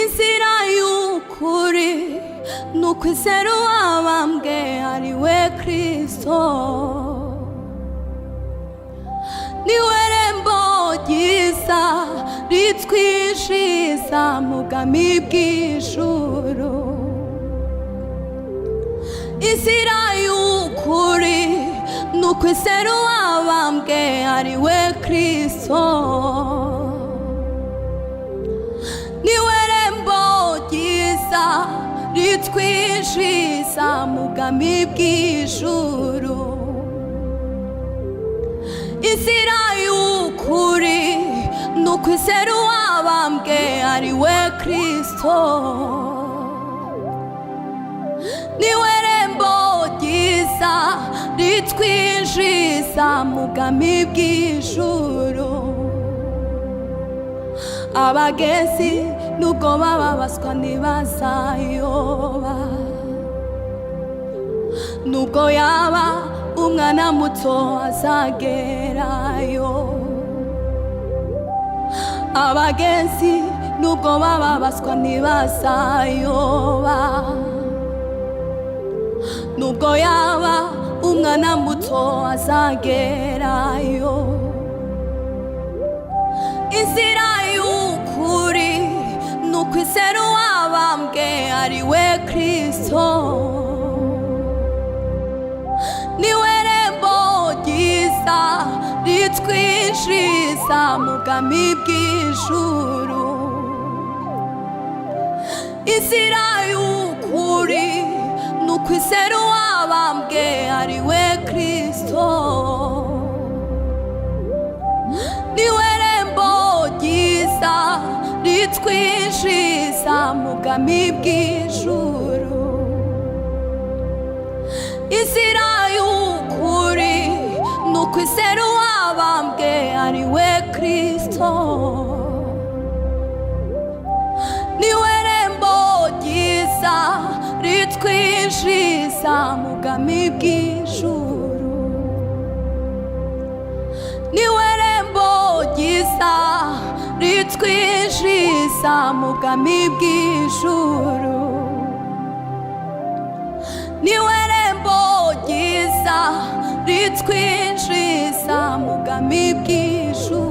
inzira y'ukuri n'ukwizera uwabambwe ari we Kristo niwe rembo ryiza ritwishiza mu bwami bw'ijuru inzira y'ukuri n'ukwizera uwabambwe ari we Kristo niwe rembo ryiza ritwishiza mu bwami bw'ijuru inzira y'ukuri n'ukwizera uwabambwe ari we Kristo niwe rembo ryiza ritwishiza mu bwami bw'ijuru abagenzi nubwo bababazwa ntibazayoba nubwo yaba umwana muto azagerayo abagenzi nubwo bababazwa ntibazayoba nubwo yaba umwana muto azagerayo inzira y'ukuri n'ukwizera uwabambwe ari we Kristo niwe rembo ryiza ritwishiza mu bwami bw'ijuru inzira y'ukuri n'ukwizera uwabambwe ari we Kristo niwe rembo ryiza ritwishiza mu bwami bw'ijuru inzira y'ukuri n'ukwizera uwabambwe ari we Kristo niwe rembo ryiza ritwishiza mu bwami bw'ijuru niwe rembo ryiza ritwishiza mu bwami bw'ijuru niwe rembo ryiza ritwishiza mu bwami bw'ijuru